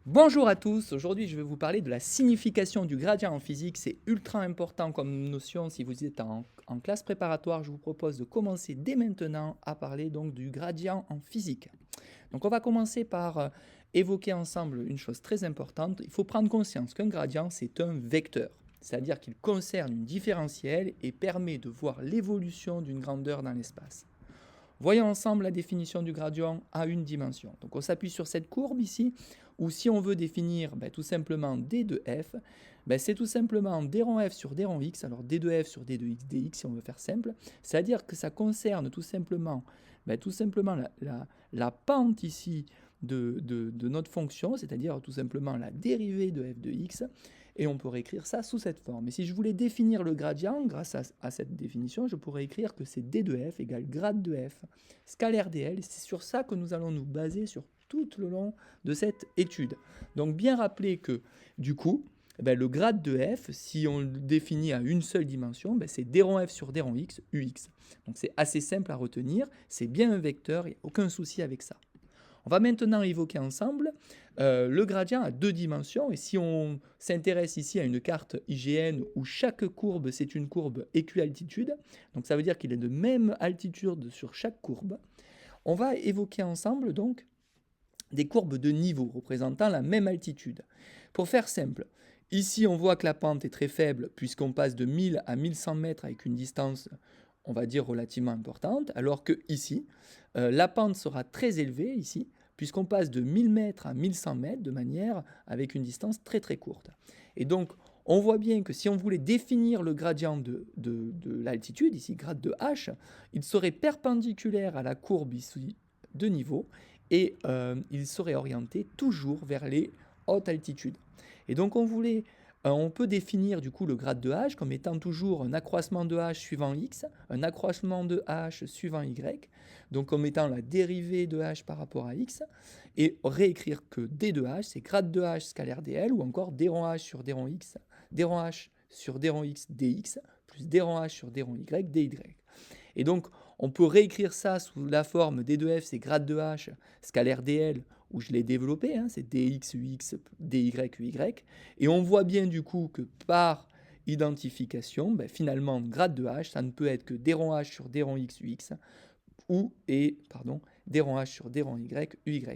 Bonjour à tous, aujourd'hui je vais vous parler de la signification du gradient en physique. C'est ultra important comme notion. Si vous êtes en classe préparatoire, je vous propose de commencer dès maintenant à parler donc du gradient en physique. Donc on va commencer par évoquer ensemble une chose très importante. Il faut prendre conscience qu'un gradient c'est un vecteur, c'est-à-dire qu'il concerne une différentielle et permet de voir l'évolution d'une grandeur dans l'espace. Voyons ensemble la définition du gradient à une dimension. Donc on s'appuie sur cette courbe ici, où si on veut définir tout simplement d de f, c'est tout simplement d rond f sur d rond x, alors d de f sur d de x dx si on veut faire simple, c'est-à-dire que ça concerne tout simplement la pente ici de notre fonction, c'est-à-dire tout simplement la dérivée de f de x, et on pourrait écrire ça sous cette forme. Et si je voulais définir le gradient, grâce à cette définition, je pourrais écrire que c'est d de f égale grade de f, scalaire dl, et c'est sur ça que nous allons nous baser sur tout le long de cette étude. Donc bien rappeler que, du coup, le grade de f, si on le définit à une seule dimension, c'est d rond f sur d rond x, ux. Donc c'est assez simple à retenir, c'est bien un vecteur, il n'y a aucun souci avec ça. On va maintenant évoquer ensemble le gradient à deux dimensions. Et si on s'intéresse ici à une carte IGN où chaque courbe, c'est une courbe équialtitude, donc ça veut dire qu'il est de même altitude sur chaque courbe, on va évoquer ensemble donc des courbes de niveau représentant la même altitude. Pour faire simple, ici on voit que la pente est très faible puisqu'on passe de 1000 à 1100 mètres avec une distance, on va dire, relativement importante, alors que ici, la pente sera très élevée ici, puisqu'on passe de 1000 mètres à 1100 mètres de manière avec une distance très très courte. Et donc, on voit bien que si on voulait définir le gradient de l'altitude, ici grade de h, il serait perpendiculaire à la courbe ici de niveau, et il serait orienté toujours vers les hautes altitudes. Et donc on peut définir du coup le grade de h comme étant toujours un accroissement de h suivant x, un accroissement de h suivant y, donc comme étant la dérivée de h par rapport à x, et réécrire que d de h c'est grade de h scalaire dl, ou encore d rond h sur d rond x, d rond h sur d rond x dx, plus d rond h sur d rond y dy. Et donc, on peut réécrire ça sous la forme d2f, c'est grade de h, scalaire dl, où je l'ai développé, c'est dx, ux, dy, uy. Et on voit bien du coup que par identification, finalement, grade de h, ça ne peut être que d rond h sur d rond x, ux, d rond h sur d rond y, uy.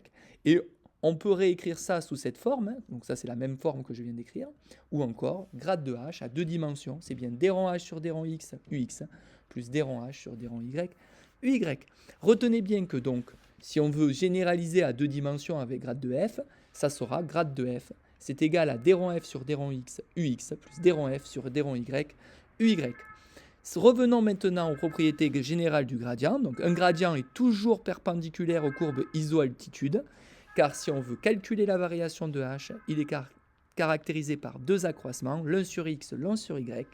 Et on peut réécrire ça sous cette forme, donc ça c'est la même forme que je viens d'écrire, ou encore grade de h à deux dimensions, c'est bien d rond h sur d rond x, ux, plus d rond h sur d rond y, uy. Retenez bien que donc, si on veut généraliser à deux dimensions avec grade de f, ça sera grade de f, c'est égal à d rond f sur d rond x, ux, plus d rond f sur d rond y, uy. Revenons maintenant aux propriétés générales du gradient. Donc un gradient est toujours perpendiculaire aux courbes iso-altitude, car si on veut calculer la variation de h, il est caractérisé par deux accroissements, l'un sur x, l'un sur y.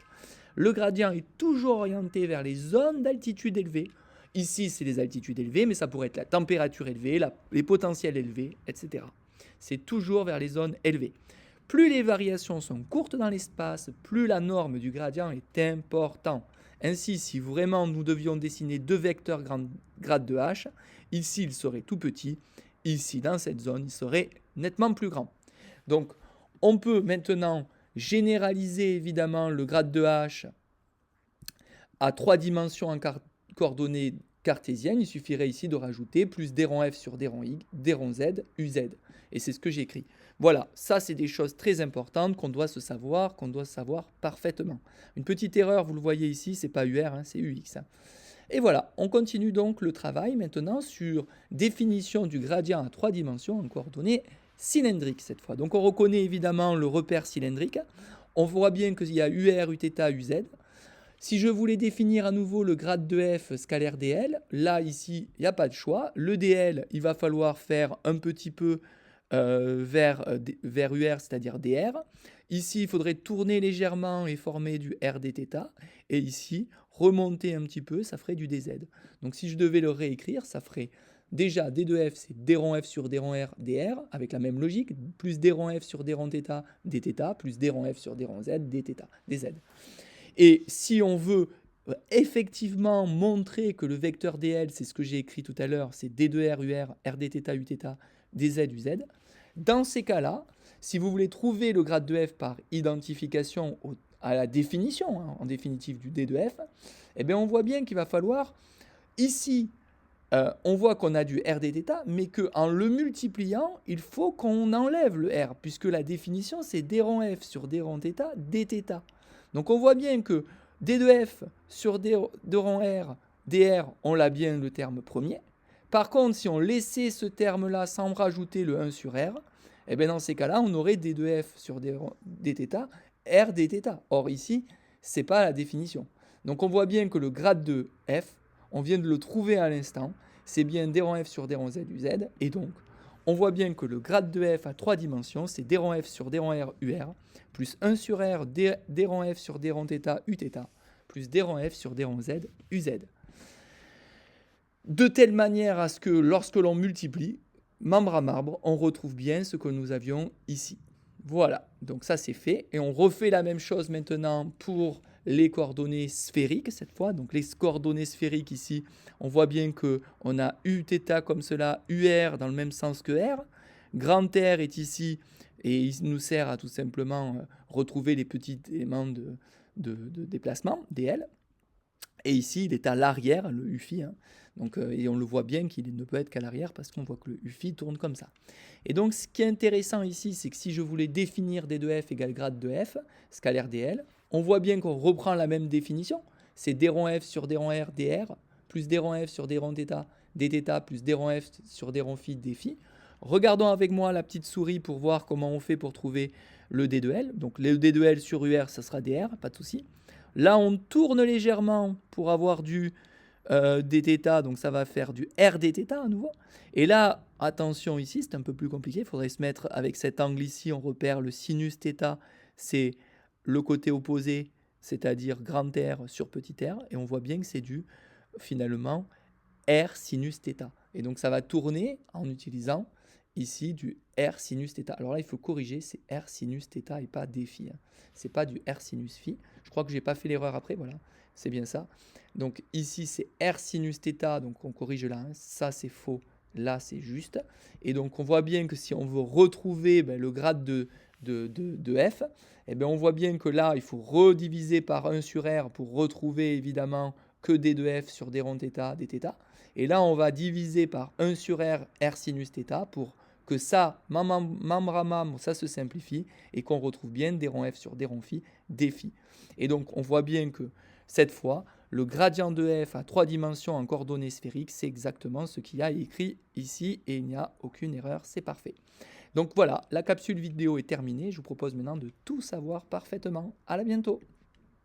Le gradient est toujours orienté vers les zones d'altitude élevée. Ici, c'est les altitudes élevées, mais ça pourrait être la température élevée, les potentiels élevés, etc. C'est toujours vers les zones élevées. Plus les variations sont courtes dans l'espace, plus la norme du gradient est importante. Ainsi, si vraiment nous devions dessiner deux vecteurs grade de h, ici il serait tout petit, ici dans cette zone il serait nettement plus grand. Donc on peut maintenant généraliser évidemment le grade de h à trois dimensions en coordonnées cartésiennes. Il suffirait ici de rajouter plus d rond f sur d rond y, d rond z, uz. Et c'est ce que j'écris. Voilà, ça c'est des choses très importantes qu'on doit savoir parfaitement. Une petite erreur, vous le voyez ici, c'est pas UR, c'est UX. Et voilà, on continue donc le travail maintenant sur définition du gradient à trois dimensions en coordonnées cylindriques cette fois. Donc on reconnaît évidemment le repère cylindrique. On voit bien qu'il y a UR, Uθ, UZ. Si je voulais définir à nouveau le grade de f scalaire dl, là ici il n'y a pas de choix. Le dl, il va falloir faire un petit peu vers UR, c'est-à-dire dr. Ici, il faudrait tourner légèrement et former du r dθ. Et ici, remonter un petit peu, ça ferait du dz. Donc si je devais le réécrire, ça ferait déjà d de f, c'est d rond f sur d rond r dr, avec la même logique, plus d rond f sur d rond θ dθ, plus d rond f sur d rond z dθ, dz. Et si on veut effectivement montrer que le vecteur dl, c'est ce que j'ai écrit tout à l'heure, c'est d de r ur, r dθ uθ, dz uz, Dans ces cas-là, si vous voulez trouver le grade de f par identification à la définition, hein, en définitive du d de f, eh bien on voit bien qu'il va falloir, ici, on voit qu'on a du r dθ, mais qu'en le multipliant, il faut qu'on enlève le r, puisque la définition, c'est d rond f sur d rond θ dθ. Donc on voit bien que d de f sur d de rond r, dr, on l'a bien le terme premier. Par contre, si on laissait ce terme-là sans rajouter le 1 sur r, eh bien dans ces cas-là, on aurait d de f sur dθ, r dθ. Or ici, ce n'est pas la définition. Donc on voit bien que le grade de f, on vient de le trouver à l'instant, c'est bien d rond f sur d rond z uz, et donc on voit bien que le grade de f à 3 dimensions, c'est d rond f sur d rond r ur, plus 1 sur r d rond f sur d rond θ uθ, plus d rond f sur d rond z uz. De telle manière à ce que lorsque l'on multiplie, membre à membre, on retrouve bien ce que nous avions ici. Voilà, donc ça c'est fait. Et on refait la même chose maintenant pour les coordonnées sphériques cette fois. Donc les coordonnées sphériques ici, on voit bien qu'on a uθ comme cela, ur dans le même sens que r. Grand R est ici et il nous sert à tout simplement retrouver les petits éléments de déplacement, dl. Et ici, il est à l'arrière, le UFI. Hein. Donc, et on le voit bien qu'il ne peut être qu'à l'arrière parce qu'on voit que le UFI tourne comme ça. Et donc, ce qui est intéressant ici, c'est que si je voulais définir d de f égale grade de f, scalaire dl, on voit bien qu'on reprend la même définition. C'est d rond f sur d rond r dr, plus d rond f sur d rond θ dθ, plus d rond f sur d rond phi dφ. Regardons avec moi la petite souris pour voir comment on fait pour trouver le d de l. Donc, le d de l sur ur, ça sera dr, pas de souci. Là, on tourne légèrement pour avoir du dθ, donc ça va faire du r dθ à nouveau. Et là, attention ici, c'est un peu plus compliqué. Il faudrait se mettre avec cet angle ici, on repère le sinus θ, c'est le côté opposé, c'est-à-dire grand R sur petit r. Et on voit bien que c'est du, finalement, r sinus θ. Et donc ça va tourner en utilisant ici du r sinus θ. Alors là, il faut corriger, c'est r sinus θ et pas d phi. Hein. C'est pas du r sinus phi. Je crois que j'ai pas fait l'erreur après, voilà, c'est bien ça. Donc ici, c'est r sinus θ, donc on corrige là, hein. Ça c'est faux, là c'est juste. Et donc on voit bien que si on veut retrouver le grade de f, eh bien, on voit bien que là, il faut rediviser par 1 sur r pour retrouver évidemment que d de f sur d rond θ dθ. Et là, on va diviser par 1 sur r, r sinus θ, pour que ça, membre à membre, ça se simplifie, et qu'on retrouve bien d rond f sur d rond phi, d phi. Et donc, on voit bien que, cette fois, le gradient de f à 3 dimensions en coordonnées sphériques, c'est exactement ce qu'il y a écrit ici, et il n'y a aucune erreur, c'est parfait. Donc voilà, la capsule vidéo est terminée, je vous propose maintenant de tout savoir parfaitement. À bientôt.